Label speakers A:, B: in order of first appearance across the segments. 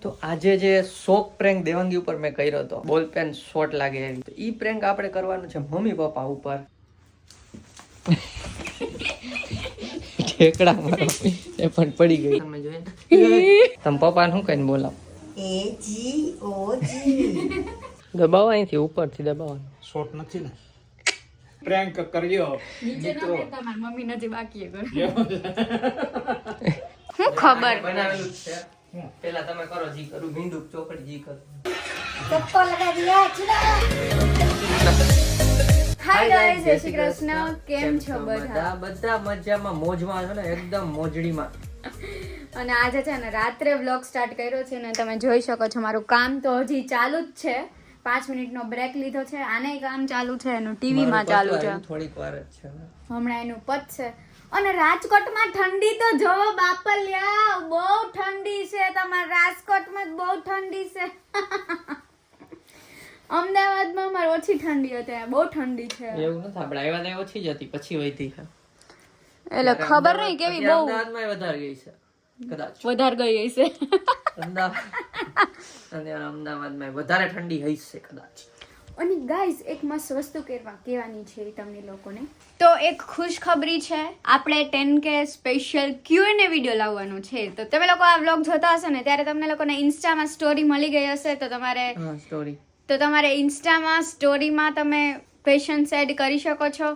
A: તો આજે જે શોક પ્રેન્ક દેવાંગી ઉપર મેં કર્યો હતો, બોલ પેન શોર્ટ લાગે એવી, તો ઈ પ્રેન્ક આપણે કરવાનું છે મમ્મી પપ્પા ઉપર. ઠેકડા મારો એ પણ પડી ગઈ. તમે જોઈ તમે પપ્પાને શું કહીને બોલાવો?
B: એ જી ઓ જી
A: દબાવો, અહીંથી ઉપરથી દબાવવાનું.
C: શોર્ટ નથી ને, પ્રેન્ક કર્યો મિત્રો.
D: તમારી મમ્મી નથી બાકી શું ખબર
A: બનાવેલું જ છે. પેલા તમે કરો, જી કરું ભીંડું ચોકડી જી કરું.
B: ચપ્પલ લગા દિયા ચુડા.
D: હાય ગાઈસ, જય શ્રી કૃષ્ણ. કેમ છો બધા?
A: બધા મજામાં, મોજમાં છો ને? એકદમ મોજડીમાં.
D: અને આજે છે ને રાત્રે વ્લોગ સ્ટાર્ટ કર્યો છે ને તમે જોઈ શકો છો. મારું કામ તો હજી ચાલુ જ છે. 5 મિનિટનો બ્રેક લીધો છે. આને કામ ચાલુ છે, એનું ટીવી માં ચાલુ છે.
A: થોડીક વાર જ છે
D: હમણાં એનું પતશે. અને રાજકોટમાં ઠંડી તો જો બાપલિયા, બહુ ઠંડી છે. તમારા રાજકોટમાં બહુ ઠંડી છે. અમદાવાદમાં અમારે ઓછી ઠંડી હતી, બહુ ઠંડી છે.
A: એવું નથી, આપણે આવ્યા ત્યાં ઓછી જ હતી, પછી વધી છે.
D: એટલે ખબર નહીં કેવી બહુ
A: અમદાવાદમાં વધારે ગઈ છે કદાચ.
D: વધારે ગઈ હશે.
A: અમદાવાદમાં વધારે ઠંડી હશે કદાચ.
D: અને ગાઈઝ એક મસ્ત વસ્તુ કહેવાની છે તમને લોકોને. તો એક ખુશખબરી છે, આપણે 10K સ્પેશિયલ Q&A વિડીયો લાવવાનો છે. તો તમે લોકો આ વ્લોગ જોતા હશો ને ત્યારે તમને લોકોને ઇન્સ્ટામાં સ્ટોરી મળી ગઈ હશે. તો તમારે ઇન્સ્ટામાં સ્ટોરીમાં તમે ક્વેશ્ચન્સ એડ કરી શકો છો.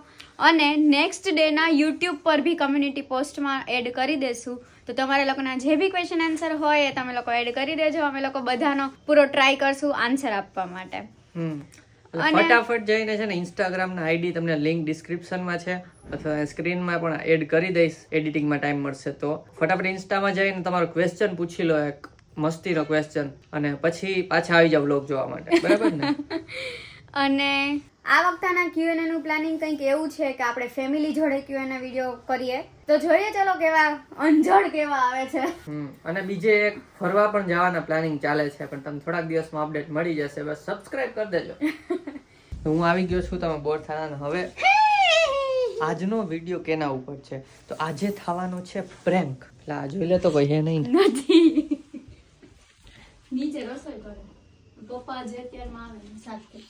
D: અને નેક્સ્ટ ડેના યુટ્યુબ પર બી કમ્યુનિટી પોસ્ટમાં એડ કરી દેશું. તો તમારે લોકોના જે બી ક્વેશ્ચન આન્સર હોય એ તમે લોકો એડ કરી દેજો. અમે લોકો બધાનો પૂરો ટ્રાય કરશું આન્સર આપવા માટે.
A: ફટાફટ જઈને છે ને ઇન્સ્ટાગ્રામ ના આઈડી તમને લિંક ડિસ્ક્રિપ્શનમાં છે અથવા સ્ક્રીનમાં પણ એડ કરી દઈશ. એડિટિંગમાં ટાઈમ મળશે તો ફટાફટ ઇન્સ્ટામાં જઈને તમારો ક્વેશ્ચન પૂછી લો, એક મસ્તીનો ક્વેશ્ચન, અને પછી પાછા આવી જાવ વ્લોગ જોવા માટે. બરાબર ને?
D: અને આ વખતના Q&A નું પ્લાનિંગ કંઈક એવું છે કે આપણે ફેમિલી જોડે Q&A વિડીયો કરીએ. તો જોઈએ ચલો કેવા અંજળ કેવા આવે છે.
A: અને બીજે એક ફરવા પણ જવાના પ્લાનિંગ ચાલે છે, પણ તમને થોડાક દિવસમાં અપડેટ મળી જશે. બસ સબસ્ક્રાઇબ કરી દેજો. હું આવી ગયો છું, તમે બોર થતા. હવે આજનો વિડીયો કેના ઉપર છે? તો આજે થવાનો છે પ્રેન્ક. એટલે આ જોઈ લે તો કોઈ હે નહીં.
D: નથી નીચે રસોઈ કરે પપ્પા જે અત્યારમાં આવે સાથે.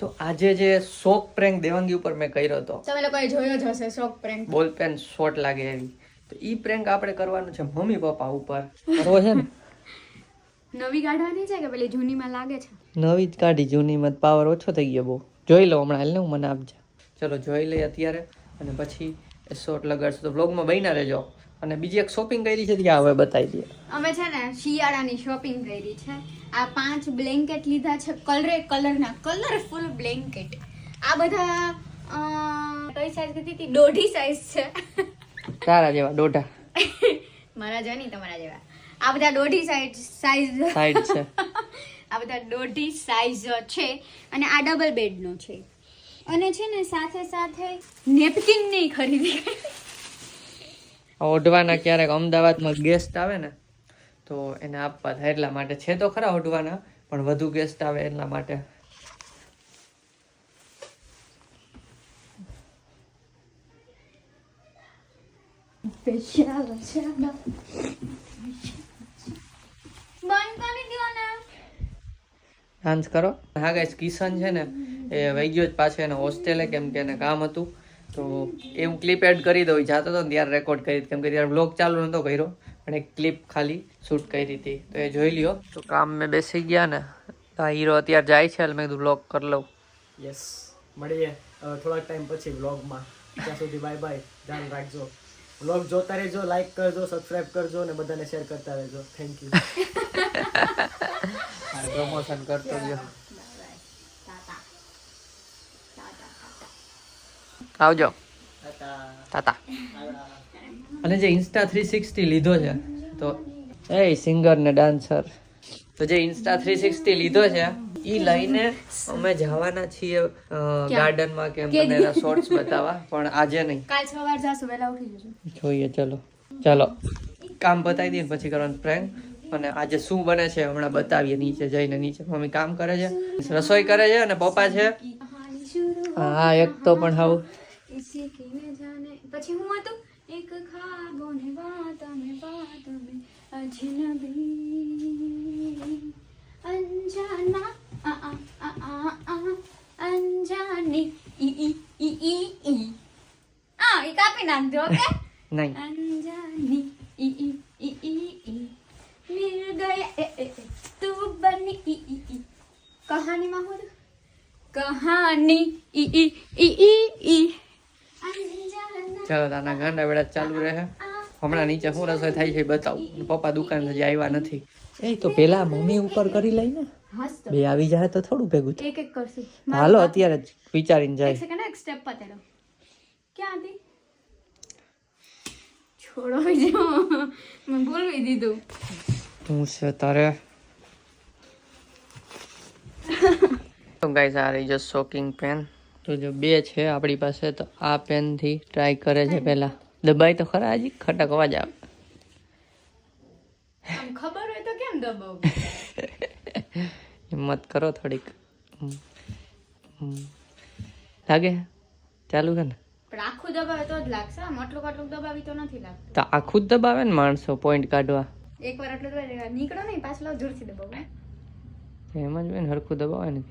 A: તો આજે જે શોક પ્રેન્ક દેવાંગી ઉપર મેં કર્યો હતો,
D: તમે લોકોએ જોયો જ હશે, શોક પ્રેન્ક.
A: બોલ પેન શોર્ટ લાગે એવી, તો ઈ પ્રેન્ક આપણે કરવાનું છે મમ્મી પપ્પા ઉપર. કરવો છે ને?
D: નવી કાઢવાની છે કે પેલી જૂનીમાં લાગે છે?
A: નવી જ કાઢી, જૂનીમાં પાવર ઓછો થઈ ગયો બહુ. જોઈ લો હમણાં, હાલ ને હું મને આપજે. ચલો જોઈ લઈએ અત્યારે, અને પછી એ શોર્ટ લગાડશું. તો વ્લોગમાં બન્યા રહેજો. અને બીજી એક શોપિંગ કરી છે ત્યાં હવે બતાવી દઈએ.
D: અમે છે ને શિયાળાની શોપિંગ કરી છે. આ 5 બ્લેન્કેટ લીધા છે, કલરના કલરફુલ બ્લેન્કેટ. આ બધા કઈ સાઈઝ કીધી હતી? 1.5 સાઈઝ છે.
A: તારા જેવા દોઢા.
D: મારા જો નહીં, તમારા જેવા. આ બધા 1.5 સાઈઝ
A: છે.
D: આ બધા 1.5 સાઈઝ છે. અને આ ડબલ બેડનો છે. અને છે ને સાથે સાથે નેપકિન ની ખરીદી.
A: ઓઢવાના ક્યારેક અમદાવાદમાં ગેસ્ટ આવે ને તો એને આપવા થાય એટલા માટે છે. તો ખરા ઓઢવાના, પણ વધુ ગેસ્ટ આવે એટલા માટે. ડાન્સ કરો. હા ગાઈસ, કિશન છે ને એ વહી ગયો જ પાછો એને હોસ્ટેલે, કેમ કે એને કામ હતું. તો એ હું ક્લિપ એડ કરી દઉં. જાતો હતો ને ત્યારે રેકોર્ડ કરી, કેમ કે ત્યારે બ્લોગ ચાલુ નતો કર્યો, પણ એક ક્લિપ ખાલી શૂટ કરી હતી. તો એ જોઈ લ્યો. તો કામ મેં બેસી ગયા ને, તો હીરો અત્યારે જાય છે, એટલે મેં કીધું બ્લોગ કરી લઉં.
C: યસ, મળીએ થોડાક ટાઈમ પછી વ્લોગમાં. ત્યાં સુધી બાય બાય, ધ્યાન રાખજો. વ્લોગ જોતા રહેજો, લાઈક કરજો, સબસ્ક્રાઇબ કરજો અને બધાને શેર કરતા રહેજો. Thank you.
A: પ્રમોશન કરતો ગયો. આવજો તાતા. અને જે ઇન્સ્ટા 360 લીધો છે, તો એ સિંગર ને ડાન્સર, તો જે ઇન્સ્ટા 360 લીધો છે ઈ લઈને અમે જવાના છીએ ગાર્ડનમાં, કેમ તમને એના શોર્ટ્સ બતાવવા. પણ આજે નહીં,
D: કાલ સવાર જાશું, વહેલા ઉઠી જશું.
A: જોઈએ. ચલો કામ બતાવી દઈએ પછી કરવાનું પ્રેન્ક. અને આજે શું બને છે હમણાં બતાવીએ. નીચે જઈને, નીચે મમ્મી કામ કરે છે, રસોઈ કરે છે, અને પપ્પા છે. હા, એક તો પણ હાવ
D: પછી હું હતું એક ખાબો ને વાત में अजनबी નાખજો ઓકે
A: નહીં
D: અંજાની ઈ ઈ ઈ ઈ ઈ મિલ ગયા તું બની ઈ ઈ ઈ કહાનીમાં હું કહાની ઈ ઈ ઈ ઈ ઈ અંજાના
A: ચાલો તાના ગાંડા વેળા ચાલુ રહે. હમણાં નીચે શું રસોઈ થાય છે બતાવું. પપ્પા દુકાન હજી આવ્યા નથી. એ તો પેલા મમ્મી ઉપર કરી લઈ ને,
D: મસ્ત
A: બે આવી જાય તો થોડું ભેગું થાય.
D: એક એક કરશું
A: હાલો અત્યારે જ વિચારીને
D: એક
A: જાય.
D: સેકન્ડ એક સ્ટેપ પતેલો ક્યાં હતી છોડો જો મેં બોલવી દીધું
A: હું છે તારે તો ગાઈસ આ રહી જો શોકિંગ પેન. તો જો બે છે આપણી પાસે, તો આ પેન થી ટ્રાય કરે છે. પેલા દબાઈ તો ખરા, હજી ખટક અવાજ આવે.
D: આમ ખબર હોય તો કેમ દબાવું
A: હિંમત કરો થોડીક. લાગે ચાલુ છે ને?
D: પણ આખું દબાવે તો જ લાગશે આમ આટલું આટલું દબાવી તો નથી લાગતું.
A: તો આખું જ દબાવે ને માણસો પોઈન્ટ કાઢવા.
D: એકવાર આટલું દબાવી નીકળો નહીં પાછળ જોરથી દબાવો
A: એમ જ હોય ને, હરખું દબાવે ને.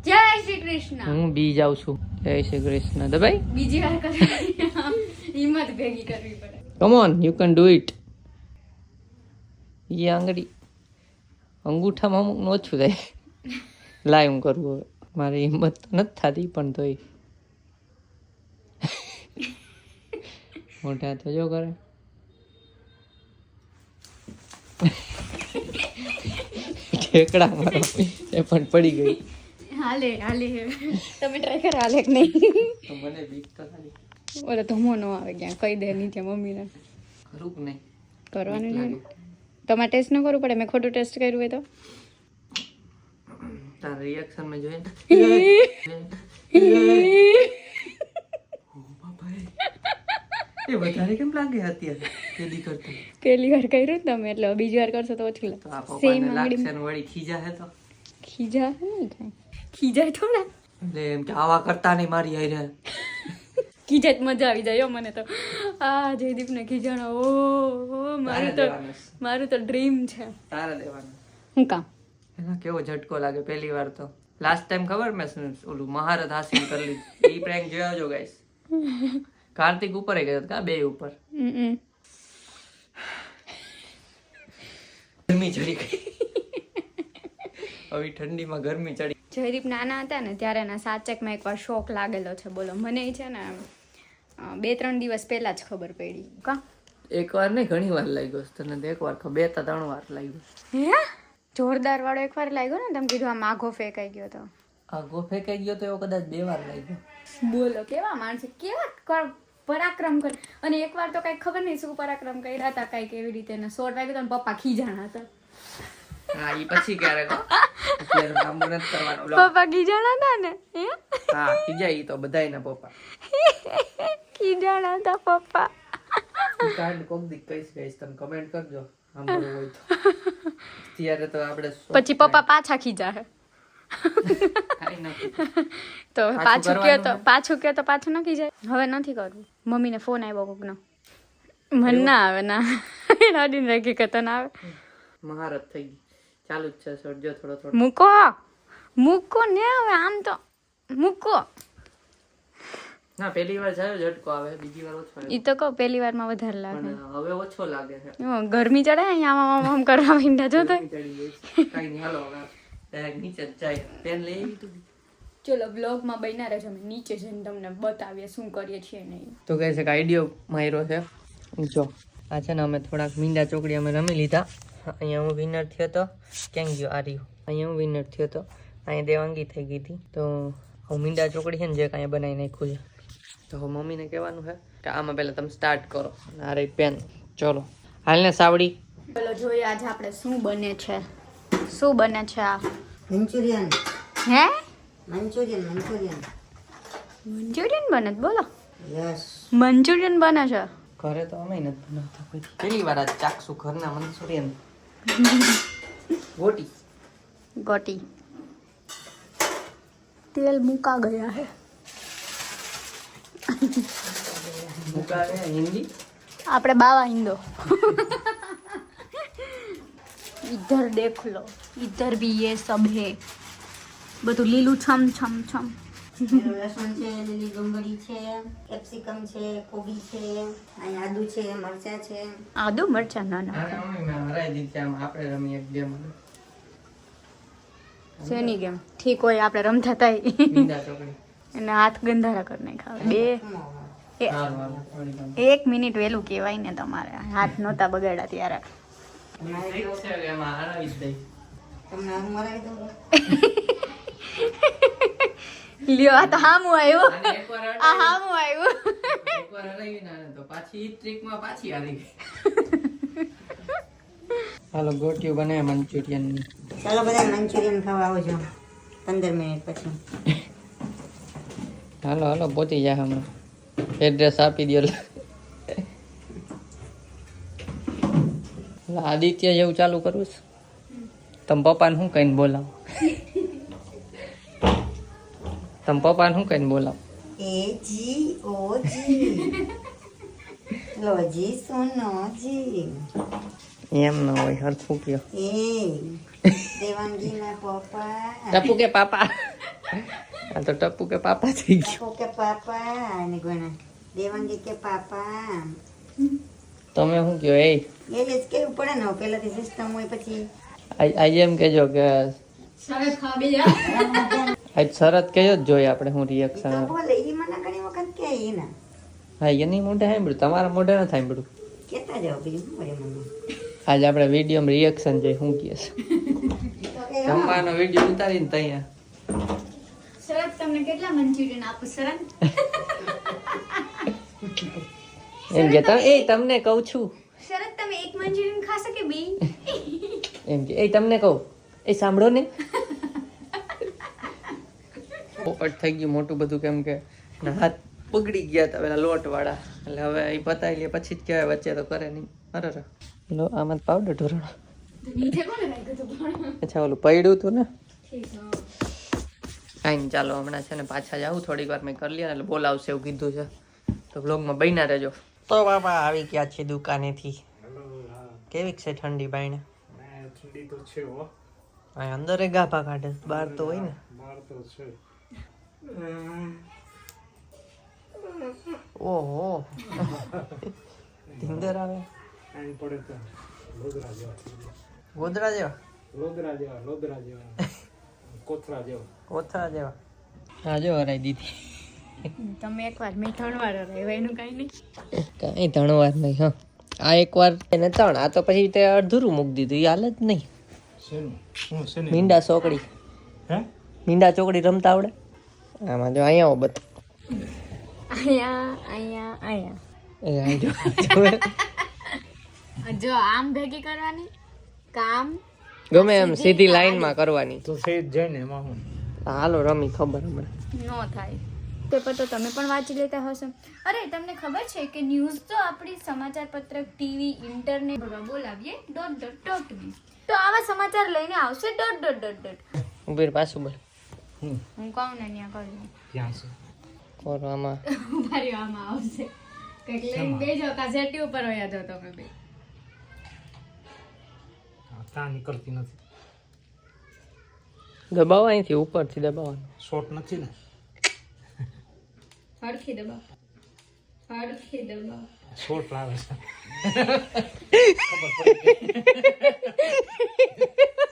D: જય શ્રી કૃષ્ણ
A: હું બી જાઉં છું. જય શ્રી કૃષ્ણ. દબાઈ.
D: બીજી વાર કરવી હિંમત ભેગી કરવી પડે.
A: Come on, you can do it. એ આંગળી અંગૂઠામાં અમુક નું ઓછું થાય. લાય હું કરવું હવે. મારી હિંમત તો નથી થતી પણ તોય મોટા તો જો કરે. ઠેકડા મારો એ પણ પડી ગઈ.
D: હાલે હાલે તમે ટ્રાય કરો હાલે કે નહીં
A: તો મને બીક તો થાય.
D: ઓલો ધમો ન આવે ક્યાં કહી દે નીચે મમ્મીને
A: ખરું કે નહીં?
D: કરવાનું છે ને. તમારે ટેસ્ટ ન કરવું પડે. મેં ખોટું ટેસ્ટ કર્યું હોય તો
A: તારા રિએક્શન માં જોઈએ ને. એ વધારે કેમ લાગે અત્યારે પેલી કરતા?
D: પહેલી વાર કર્યું ને તમે એટલે બીજી વાર કરશો તો ઓછું
A: તો આ
D: લાગે સેમ
A: પપ્પાને
D: આંગળી
A: લાગશે ને વળી ખીજા હે તો
D: ખીજા નહીં કાંઈ ખીજાય થોડા
A: એટલે એમ કે આવા કરતા નહીં મારી હારે.
D: ખીજાય તો મજા આવી જાય હો મને તો. આ જયદીપને ખીજાણો ઓ
A: તારે દેવાનું છે.
D: મારું તો ડ્રીમ છે.
A: તારે દેવાનું.
D: હું કામ
A: એના કેવો ઝટકો લાગે પહેલી વાર તો. લાસ્ટ ટાઈમ ખબર મેં ઓલું મહારત હાસિલ કરી લીધી. એ પ્રેન્ક જોયો જો ગાઈસ. કાર્તિક ઉપર ગયો કા બે ઉપર. ગરમી ચડી ગઈ. હવે ઠંડીમાં ગરમી ચડી.
D: જયદીપ નાના હતા ને ત્યારે એના સાચકમાં એકવાર શોક લાગેલો છે બોલો. મને છે ને 2-3 દિવસ પહેલા જ ખબર પડી. કા
A: એક વાર નહીં ઘણી વાર લાગ્યો છે તને તો. એક વાર 2-3 વાર લાગ્યો.
D: હે જોરદાર વાળો એકવાર લાગ્યો ને તમે કીધું આ માઘો ફેંકાઈ ગયો તો.
A: આગો ફેંકાઈ ગયો તો એવો કદાચ 2 વાર લાગ્યો.
D: બોલો કેવા માણસો કેવા પરાક્રમ કરે. અને એકવાર તો કઈ ખબર નહીં શું પરાક્રમ કર્યા હતા કઈક એવી રીતે ને શોર્ટ વાગ્યો તો પપ્પા ખીજાણા હતા.
A: હા ઈ પછી ક્યારેક અત્યારે કામ નથી કરવાનું.
D: પપ્પા ખીજાણા હતા ને
A: હા ખીજાય ઈ તો બધાયના પપ્પા.
D: ખીજાણા હતા પપ્પા.
A: કાંડ કોક દી કહીશ તમે કમેન્ટ કરજો સાંભળવું હોય તો. ત્યારે તો આપણે
D: પછી પપ્પા પાછા ખીજા
A: કાંઈ નથી.
D: તો પાછું કયો તો પાછું ન ખીજાય. હવે નથી કરવું. મમ્મીને ફોન આવ્યો કોકનો. મને ના આવે ના રાડીને રાખી કે તને આવે.
A: મહારત થઈ ગઈ. ચાલુ જ છે સડજો થોડો થોડો.
D: મૂકો ને હવે આમ તો મૂકો.
A: ના પહેલી વાર જાય ઝટકો આવે, બીજી વાર ઓછો આવે.
D: ઈ તો કહો પહેલી વારમાં વધારે લાગે.
A: પણ હવે ઓછો લાગે છે.
D: ગરમી ચડે અહીંયા આમ કરવા માંડ્યા જો તો.
A: ચડી ગઈ છે. કાંઈ નહીં હાલો હવે ડાયરેક્ટ નીચે જ જાય. પેન લઈ આવી તું.
D: ચલો બ્લોગમાં બન્યા રહેજો. અમે નીચે જઈને તમને બતાવીએ શું કરીએ છીએ નહીં.
A: તો કહે છે કે આઈડિયો માર્યો છે. જો આ છે ને અમે થોડાક મીંડા ચોકડી અમે રમી લીધા. અહીંયા હું વિનર થયો તો. ક્યાં ગયો આ રહ્યો. અહીંયા હું વિનર થયો તો. અહીંયા દેવાંગી થઈ ગઈ હતી. તો હું મીંડા ચોકડી છે ને જે કાંઈ બનાવી નાખ્યું છે. તો હવે મમ્મીને કહેવાનું છે કે આમાં પહેલાં તમે સ્ટાર્ટ કરો. આ રહી પેન. ચલો હાલ ને સાવડી.
D: ચલો જોઈએ આજે આપણે શું બને છે. શું બને છે આ?
B: મંચુરિયન
D: હે
B: મંચુરિયન મંચુરિયન
D: મંચુરિયન બને છે બોલો.
B: યસ
D: મંચુરિયન બને છે.
A: ઘરે તો અમે નથી બનાવતા કોઈ. પહેલી વાર આજ ચાખશું ઘરના મંચુરિયન. ગોટી
D: ગોટી તેલ મુકા ગયા है.
A: મુકા હે હિન્દી.
D: આપણે બાવા હિંદો. इधर देख लो इधर भी ये सब है. બધું લીલું છમ છમ છમ.
B: લીલું લસણ છે, લીલી ડુંગળી છે, કેપ્સિકમ છે, કોબી છે, અહીં આદુ છે, મરચાં છે.
D: આદુ મરચા ના ના
A: હા મમ્મી મેં હરાઈ દીધી આમ આપણે રમી એક ગેમ
D: શેની ગેમ ઠીક હોય આપણે રમતા થાય
A: મીંડા ચોકડી
D: અને હાથ ગંધારા કરી નાખ્યા બે એ-
A: હારું હારું થોડી ગમ
D: 1 મિનિટ વહેલું કહેવાય ને તમારે હાથ નહોતા બગાડ્યા ત્યારે
A: ઠીક છે હવે એમાં હરાવી જ દઈ
B: તમને હું મરાવી દઉં?
D: લ્યો આ તો હામું આવ્યું
A: અને એકવાર
D: આ હામું આવ્યું
A: એકવાર હરાવી ના તો પાછી ઈ ટ્રીકમાં પાછી હારી ગઈ હાલો ગોટીઓ બને મંચુરિયનની
B: ચાલો બધા મંચુરિયન ખાવા આવજો 15 મિનિટ પછી.
A: હાલો હાલો પહોંચી જાય હમણાં એડ્રેસ આપી દો આદિત્ય જેવું ચાલુ કરવું છે તમે પપ્પાને શું કહીને બોલાવો તમે પપ્પાને શું કહીને બોલાવો
B: AGOG લોજી સોનોજી
A: એમ ન હોય હરખું કયો
B: એ દેવાંગી ના પપ્પા
A: ટપુ કે પાપા આ તો ટપુ કે પાપા થઈ ગયું
B: ટપુ કે પાપા અને કોને દેવાંગી કે પાપા
A: તમે શું કયો એ
B: એ જ કેવું પડે ને પહેલાથી સિસ્ટમ હોય પછી
A: આજે એમ કહેજો કે આજ શરત કહેજો જ જોઈએ આપણે શું
B: તો
A: રિએક્શન
B: બોલે ઈ મને ઘણી વખત કે ઈ ના
A: હા એની મોઢે સાંભળ્યું તમારા મોઢે નથી સાંભળ્યું
B: કેતા જાવ બીજું શું કરે મને
A: આજે આપણે વિડીયોમાં રિએક્શન જોઈ શું કહે છે
B: તો એ
A: જમવાનો વિડીયો ઉતારીને ત્યાં
D: શરત તમને કેટલા મંચુરિયન આપું શરત
A: એમ કે તમને કહું છું
D: શરત તમે એક મંચુરિયન ખાશો કે બે
A: એમ કે તમને કહું એ સાંભળો ને પોપટ થઈ ગયું મોટું બધું કેમ કે એના હાથ બગડી ગયા હતા પેલા લોટ વાળા એટલે હવે એ પતાવી લે પછી જ કહેવાય વચ્ચે તો કરે નહીં અરે લો આમાં પાવડર ઢોરણ અચ્છા ઓલું પડ્યું હતું ને કાંઈ નહીં ચાલો હમણાં છે ને પાછા જાઉં થોડીક વાર મેં કરી લ્યા એટલે બોલાવશે એવું કીધું છે તો બ્લોગમાં બન્યા રહેજો તો બાપા આવી ગયા છે દુકાનેથી કેવી છે ઠંડી બાઈને
C: ઠંડી તો છે હો
A: આ અંદર એ ગાભા કાઢે બહાર તો હોય ને
C: બહાર તો છે
A: ઓહો ધીંદર આવે
C: આઈ પડે તો લોદરા જેવા
A: ગોદરા જેવા
C: લોદરા જેવા કોથરા જેવા
A: કોથળા જેવા હા જો હરાઈ દીધી
D: તમે એકવાર મેં 3 વાર રહેવા એનું કઈ નહીં
A: કાંઈ ધણવાર નહીં હા આ એકવાર એને 3 આ તો પછી તે અડધુરું મૂકી દીધું એ હાલ જ નહીં
C: શેનું
A: મીંડા ચોકડી
C: હે
A: મીંડા ચોકડી રમતા આવડે આમાં જો અહીંયા આવો બધું
D: અહીંયા
A: એ અહીં જો
D: જો આમ ભેગી કરવાની કામ
A: ગમે એમ સીધી લાઈનમાં કરવાની
C: તો સેજ જઈને એમાં હું
A: હાલો રમી ખબર હમણાં
D: નો થાય પેપર તો તમે પણ વાંચી લેતા હશો અરે તમને ખબર છે કે ન્યૂઝ તો આપણી સમાચાર પત્રક ટીવી ઇન્ટરનેટ બધા બોલાવીએ ... તો આવા સમાચાર લઈને આવશે ...
A: ઉભી પાછું બોલ
D: હું કહું ને ત્યાં કરું
C: ક્યાં છે
A: કરો આમાં
D: મારી આમાં આવશે કંઈક લઈને બેજો કા સેટી ઉપર હોયા જો તમે બે
C: ત્યાં નીકળતી નથી
A: દબાવો અહીંથી ઉપરથી દબાવવાનું
C: શોર્ટ નથી ને
D: હરખી દબાવ
C: શોર્ટ આવે છે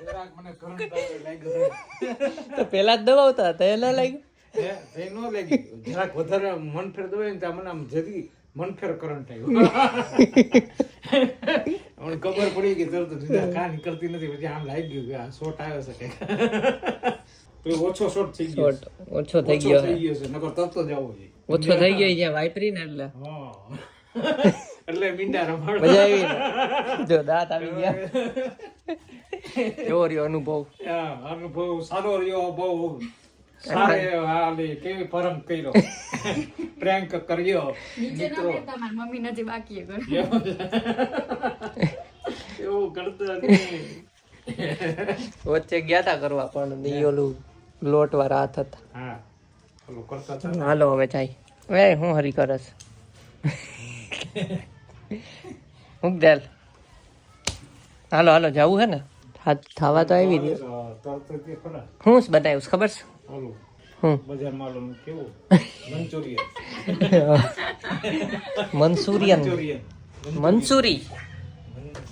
C: જરાક મને કરંટ લાગ્યો
A: તો પેલા જ દબાવતા હતા એ ના લાગ્યું
C: એ નો લાગી જરાક વધારે મન ફેર દોય ને ત્યાં મને આમ જલ્દી મન ફેર કરંટ આવ્યો મને ખબર પડી કે તરત જ કા નીકળતી નથી પછી આમ લાગી ગયું કે આ શોર્ટ આવે છે કે પેલો ઓછો શોર્ટ થઈ ગયો
A: શોર્ટ ઓછો થઈ ગયો
C: છે નકર તરત જ આવો છે
A: ઓછો થઈ ગયો જ્યાં વાપરી ને એટલે
C: હા એટલે મીંડા રમાડ
A: મજા આવી ને જો દાંત આવી ગયા એવો રહ્યો અનુભવ
C: અનુભવ સારો રહ્યો બહુ સારે હાલે કેવી પરમ કર્યો પ્રેન્ક કર્યો મિત્રો
D: તમારી મમ્મી નથી બાકી કર
C: એવું કરતા નહીં
A: વચ્ચે ગયા તા કરવા પણ ઈ ઓલું લોટ વાળા હાથ હતા
C: હા ઓલો કરતા હતા
A: હાલો હવે જાય વે હું હરી કરસ હું દેલ હાલો હાલો જવું હે ને ખાવા તો આવી રહ્યું
C: તરત જ ખરા
A: હું જ બનાવ્યું છે ખબર છે
C: ઓલું
A: હું
E: બજારમાં ઓલું કેવું મંચુરિયન
A: મંચુરિયન મંચુરી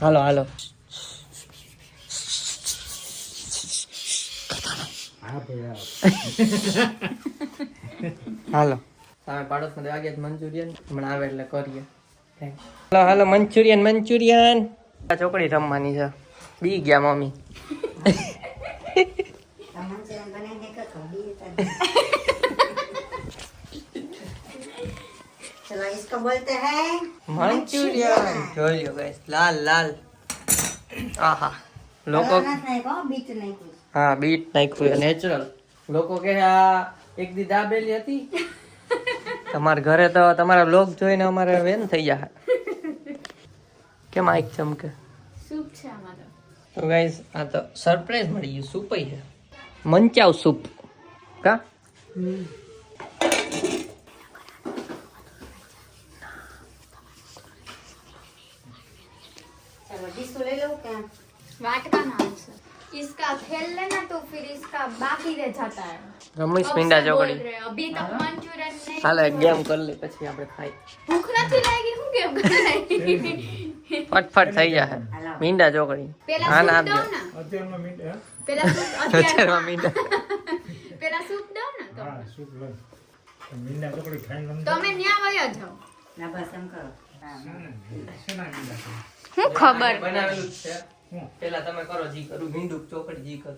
A: હાલો હાલો
E: હા ભાઈ
A: હાલો તમે પાડોશમાં દેવા ગયા મંચુરિયન હમણાં આવે એટલે કરીએ હાલો હાલો મંચુરિયન મંચુરિયન આ ચોકડી રમવાની છે બી ગયા મમ્મી
B: મંચુરિયન બનાવી દે કે કભી चलो इसको बोलते हैं
A: મંચુરિયન જોઈ લો ગાઈસ લાલ લાલ આહા લોકો
B: नहीं को बीट नहीं कुछ
A: હા બીટ નાખ્યું નેચરલ લોકો કે આ એક દી દાબેલી હતી તમારા ઘરે તો તમારા બ્લોગ જોઈને અમારે વેન થઈ જાય કેમ આઈક ચમકે
D: સૂપ છે આમાં તો
A: તો ગાઈસ આ તો સરપ્રાઈઝ મળી ગયું સૂપ છે મંચાવ સૂપ કા
B: चलो डिस्को ले लो क्या
D: वाटका नाम से इसका खेल लेना तो फिर इसका बाकी रह जाता है
A: રમેશ મીંડા
D: अब सब बोल
A: ચોકડી
D: रहे हैं, अभी तक मंचूरियन नहीं
A: હાલે ગેમ કરી લે પછી આપણે ખાઈ
D: भूख નથી લાગી હું કેમ કરાય
A: ફટફટ થઈ જાય મીંડા ચોકડી
D: પેલા
A: હા ના
D: સૂપ
A: આપજો
D: દઉં ને
E: અત્યારમાં મિનિટ હે
D: પેલા સૂપ
A: અત્યારમાં મીંડા
D: પેલા સૂપ દઉં ને તો
E: હા શું લો મીંડા ચોકડી ખાઈને રમતા
D: તમે ન્યા વયા જાઓ
B: ना बस हम करो हाँ
E: શેના મીંડા છે?
D: હું ખબર
A: બનાવેલું જ છે પેલા તમે કરો જી કરું મીંડું ચોકડી જી કરું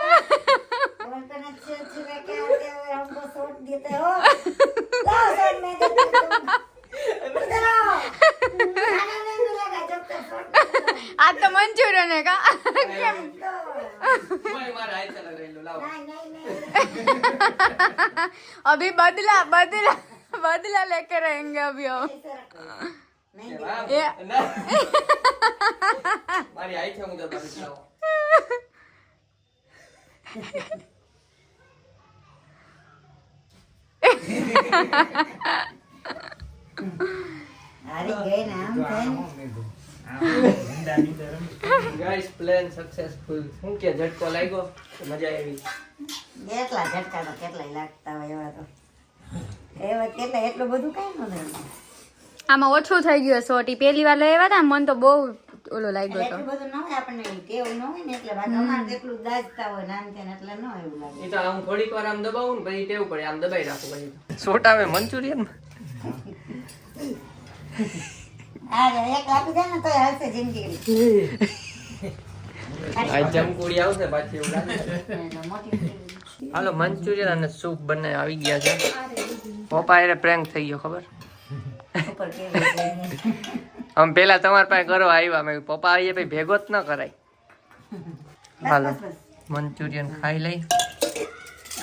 B: बोलते ना अच्छे लेके आते हो हमको सूट देते हो लाओ सूट मैं देती हूँ इधर आओ खाना नहीं मिलेगा जब तक सूट नहीं दो।
D: આ તો મંચુરિયન હે કા
B: दो।
A: મારા હાથ લગાવેલું લાવો
B: नहीं नहीं नहीं
D: अभी बदला बदला बदला लेके रहेंगे अभी हम
B: ऐसे रखो नहीं
D: ये
A: મારી આઈ છે હું તો બસ લાવો
B: अरे गए ना हम
E: આ
B: गए
E: હું લીધું આ મીંડા મીંડા રમી
A: ગાઈસ પ્લાન સક્સેસફુલ હું કે ઝટકો લાગ્યો મજા આવી
B: કેટલા ઝટકા તો કેટલાય લાગતા હોય એવા તો એવા કેટલા એટલું બધું કઈ ન થાય
D: આમાં ઓછું થઈ ગયું સોટી પહેલી વાર લઈ આવ્યા હતા મન તો બહુ ઓલો લાગ્યો હતો
B: એટલું બધું ન હોય આપણને ટેવ ન હોય ને એટલે બાકી અમારે તો એટલું દાજતા હોય નાન છે ને એટલે ન એવું લાગે
A: એ તો આમ થોડીક વાર આમ દબાવું ને પછી ટેવ પડે આમ દબાઈ રાખું પછી શોટ આવે મંચુરિયન
B: આ એક આપી દે ને તો હાલશે જિંદગી
A: આ જમકુડી આવશે પાછી એવું લાગે
B: મોટી
A: હાલો મંચુરિયન અને સૂપ બંને આવી ગયા છે પપ્પા એને પ્રેન્ક થઈ ગયો ખબર
B: ઉપર કેવું છે
A: આમ પેલા તમારા પાસે કરો આવ્યા મેં કીધું, પપ્પા આવીએ પછી ભેગો જ ન કરાય હાલો
B: બસ
A: મંચુરિયન ખાઈ લઈ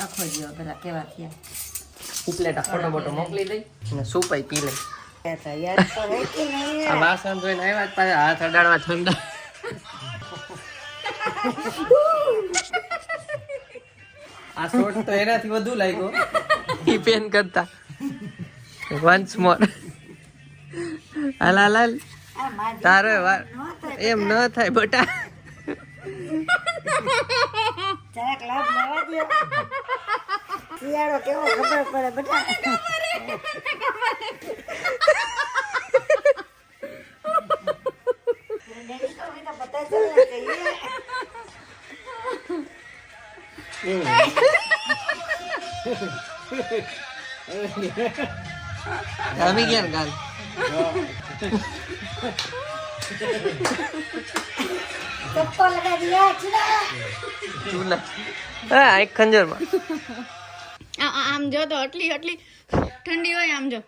B: આખો ગયો પેલા કેવા થયા
A: ઉપલેટા ફોટો બોટો મોકલી દઈ અને સૂપ પી લઈ
B: યાર તો હે કે નહીં
A: આ વાસણ ધોઈને આવ્યા જ પાછા હાથ અડાડવા ઠંડા આ શોટ તો એનાથી વધુ લાગ્યો ઈ પેન કરતા વન્સ મોર હાલ હાલ હાલ
B: આ મારી
A: તારે વાર એમ ન થાય બટા
B: જરાક લાભ લેવા દો શિયાળો કેવો ખબર પડે બેટા ડેડી को भी तो पता चलना चाहिए
A: આવી ગયા ને ગાલ
B: चप्पल लगा दिया चुरा
A: ચૂલા હા એક ખંજરમાં
D: આમ જો તો આટલી આટલી ઠંડી હોય આમ જો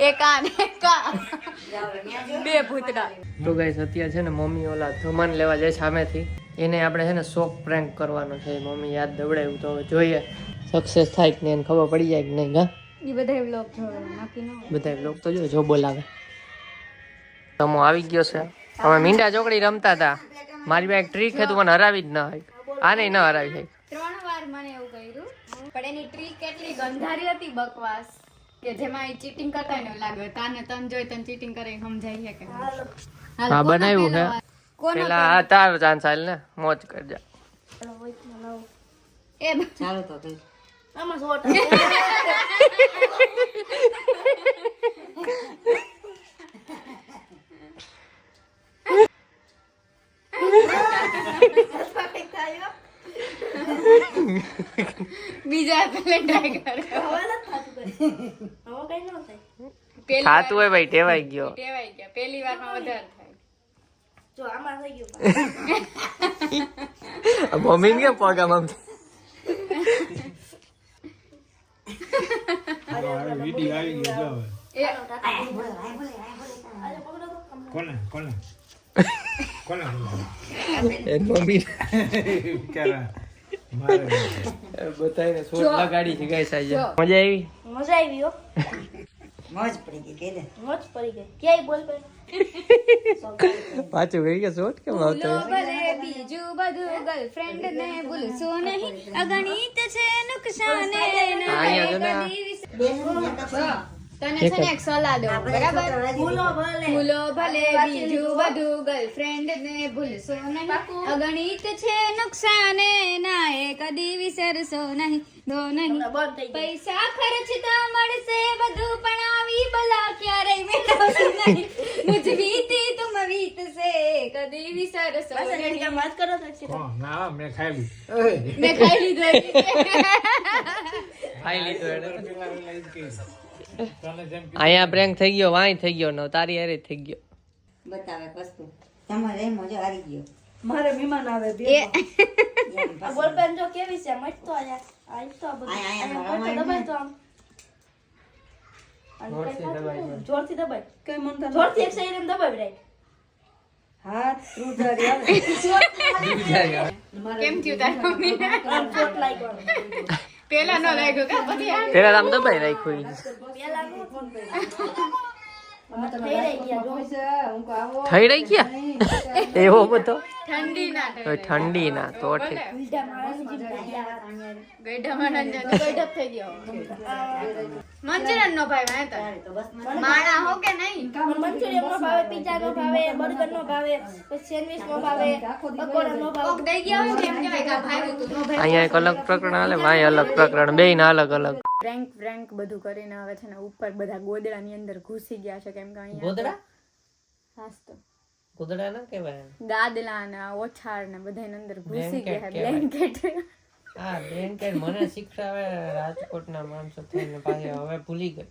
D: એક આ ને એક આ બે ભૂતડા
A: તો ગાઈસ અત્યારે છે ને મમ્મી ઓલા ધમાન લેવા જાય સામેથી એને આપણે છે ને શોક પ્રેન્ક કરવાનો છે મમ્મી યાદ દવડાવ્યું તો હવે જોઈએ સક્સેસ થાય કે નહીં એને ખબર પડી જાય કે નહીં હા
D: એ બધા વ્લોગ જોવે નક્કી ન હોય
A: બધા લોક તો જો બોલાવે તમો આવી ગયો છે અમે મીંડા ચોકડી રમતા હતા મારી પાસે એક ટ્રીક છે, તું મને હરાવી જ ના હોય. આ નહીં ના હરાવી જાય.
D: 3 વાર મને એવું કર્યું, પણ એની ટ્રીક એટલી ગંધારી હતી બકવાસ કે જેમાં એ ચીટિંગ કરતા ને એવું લાગે તાને તન જોઈ તને ચીટિંગ કરે સમજાય છે કે હાલો,
A: હા,
D: કોનો
A: બનાવ્યું
D: પેલો
A: છે.
D: વાર? કોનો
A: પેલા આ તારો ચાન્સ હાલ ને, મોજ કરજા.
D: એ
B: ચાલો તો કઈ
F: આમાં શોર્ટ
D: બીજા પેલે ટ્રાય કરે.
F: હવે કઈ ન થાય.
D: પેલી
A: થાતું હોય ભાઈ, ટેવાઈ ગયો.
D: ટેવાઈ ગયા, પેલી વારમાં વધારે થાય.
F: જો આમાં થઈ ગયું
A: મમ્મી કેમ પગા મમ્મી?
E: વિડીયો આવી ગયો જો હવે.
D: એ
E: કોને કોને કોને
A: એ મમ્મી
E: ક્યારે મારે
A: બતાવીને શોટ લગાડી છે ગાઈસ આજે.
D: જો.
A: મજા આવી?
F: મજા આવી હો
B: મોજ પડી ગઈ કહી દે
F: મોજ પડી ગઈ ક્યાંય બોલ પડી
A: પાછું ગઈ કે શોટ કેમ આવતો
D: ભૂલો ભલે બીજું બધું ગર્લફ્રેન્ડ ને ભૂલશો નહીં, અગણિત છે નુકસાન
A: અહીંયા જો ને આ.
D: તને છે ને એક સલાહ દઉં, બરાબર?
F: ભૂલો ભલે
D: ભૂલો ભલે બીજું બધું ગર્લફ્રેન્ડ ને ભૂલશો નહીં, અગણિત છે નુકસાન ના એ કદી વિસરશો નહીં, દો નહીં.
F: બંધ થઈ ગઈ
D: પૈસા ખર્ચતા મળશે બધું પણ આવી બલા ક્યારેય મેળવશો નહીં, મુझ વીતી તુમ વીતશે કદી વિસરશો
F: બસ
D: નહીં.
F: એની વાત કરો તો છે
E: કોણ? ના મેં ખાઈ લીધું.
D: મેં ખાઈ લીધું
A: ખાઈ લીધું એને.
E: પેલા ઈ કહીશ. તને જેમ
A: અહીંયા પ્રેન્ક થઈ ગયો, વાંય થઈ ગયો, ને તારી હારે થઈ ગયો.
B: બતાવે વસ્તુ તમારે એમ મજો હારી ગયો
F: મારે મહેમાન આવે બે
D: એ
F: આ બોલ પેન જો કેવી છે મસ્ત તો આયા આ તો આ બધું
B: આયા,
F: આયા
B: આયા,
F: પોતે દબાય તો આમ અને
A: જોરથી
F: કઈ
A: દબાય.
F: ખાતું નહીં. જોરથી દબાય કઈ મન જોરથી એક સાઈડ એમ દબાવી રાખ
B: હાથ રૂધારી આવે
D: કેમ થયું તારી મમ્મીને?
F: આમ ચોટ લાગ્યો
D: પેલા ન લાગ્યો કા પછી આ?
A: પેલા આમ દબાઈ રાખ્યું ઈ.
F: પેલા નો ફોન કર્યો અમે તો થઈ રહી ગયા જો
A: થઈ રહી ગયા એવો બધો
D: ઠંડી ના
A: હવે ઠંડી ના તો ઠીક.
F: ઉલટા માણસની જેમ લાગ્યા
D: ગઈઢા માણસ ગઈઢપ થઈ ગયો. મંચુરિયન નો ભાઈ વાય તો માણા હો કે નહીં?
F: મંચુરિયન નો ભાવે પિઝા નો ભાવે બર્ગર નો ભાવે પછી સેન્ડવિચ નો ભાવે પકોડા નો ભાવે
D: કોક દઈ ગયા હોય ને એમ કહેવાય કે આ ભાઈ હતું નો ભાઈ.
A: અહીંયા એક અલગ પ્રકરણ હાલે, વાંય અલગ પ્રકરણ, બેય ના અલગ અલગ.
D: પ્રેન્ક બધું કરીને હવે છે ને ઉપર બધા ગોદડાની અંદર ઘૂસી ગયા છે કેમ કે અહીંયા
A: ગોદડા?
D: હાસ તો
A: ગોદડા ના કહેવાય.
D: ગાદલા ને ઓછાળ ને બધાની અંદર ઘૂસી
A: Blanket
D: ગયા
A: કહેવાય.
D: બ્લેન્કેટ.
A: હા બ્લેન્કેટ મને શીખડાવે રાજકોટના માણસો થઈને પાછી હવે ભૂલી ગઈ.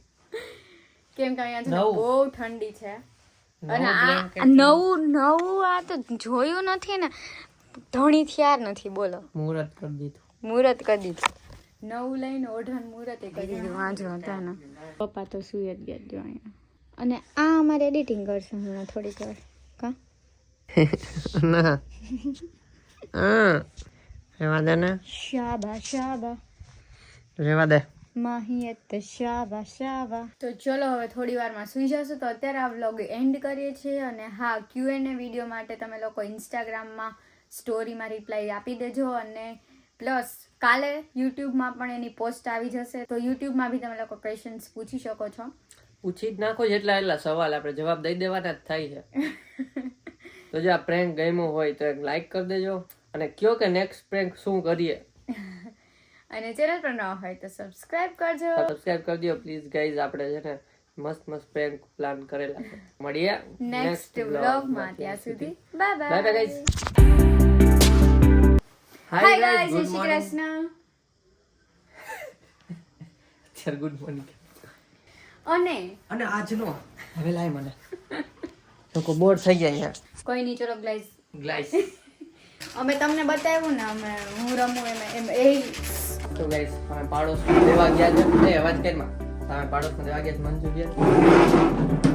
D: કેમ કે અહીંયા છે ને
A: નવું.
D: બહુ ઠંડી છે
A: નવું
D: અને આ
A: blanket.
D: નવું આ તો જોયું નથી ને ધણી થયાર નથી બોલો
A: મુહૂર્ત કરી દીધું.
D: મુહૂર્ત કરી દીધું નવું લઈને ઓઢણ મુહૂર્ત કરી દીધું વાંચો હતા ને પપ્પા તો સુઈ જ ગયા જો અહીંયા અને આ અમારે એડિટિંગ કરશે હમણાં થોડીક વાર કા
A: ના હા રેવા દે ને,
D: શાબા શાબા
A: રેવા દે.
D: માહિયત શાબા શાબા. તો ચલો હવે થોડી વારમાં સુઈ જશું તો અત્યારે આ વ્લોગ એન્ડ કરીએ છીએ અને હા Q&A વિડીયો માટે તમે લોકો ઇન્સ્ટાગ્રામમાં સ્ટોરીમાં રિપ્લાય આપી દેજો અને પ્લસ કાલે યુટ્યુબમાં પણ એની પોસ્ટ આવી જશે તો યુટ્યુબમાં બી તમે લોકો ક્વેશ્ચન્સ પૂછી શકો છો.
A: પૂછી જ નાખો જેટલા એટલા સવાલ આપણે જવાબ દઈ દેવાના જ થાય છે. તો જો આ પ્રેન્ક ગમ્યો હોય તો એક લાઈક કરી દેજો અને કયો કે નેક્સ્ટ પ્રેન્ક શું કરીએ.
D: અને ચેનલ પર ન હોય તો સબસ્ક્રાઇબ કરજો.
A: સબસ્ક્રાઇબ કરી દો પ્લીઝ ગાઈઝ. આપણે છે ને મસ્ત મસ્ત પ્રેન્ક પ્લાન કરેલા છે. મળીએ
D: નેક્સ્ટ વ્લોગમાં ત્યાં સુધી bye
A: bye bye
D: bye.
A: Guys.
D: Hi guys Jai Shri Krishna.
A: Sir good morning.
D: અને
A: અને આજનો હવે લાય મને લોકો બોર થઈ ગયા અહીંયા.
D: કોઈ નહીં ચલો ગાઈસ
A: ગ્લાસ
D: અમે તમને બતાવ્યું ને અમે હું રમું એમ એ
A: તો ગાઈસ તમે પાડોશ દેવા ગયા છે. અવાજ કેમ તમે પાડોશ દેવા ગયા છે મંજુ ગયા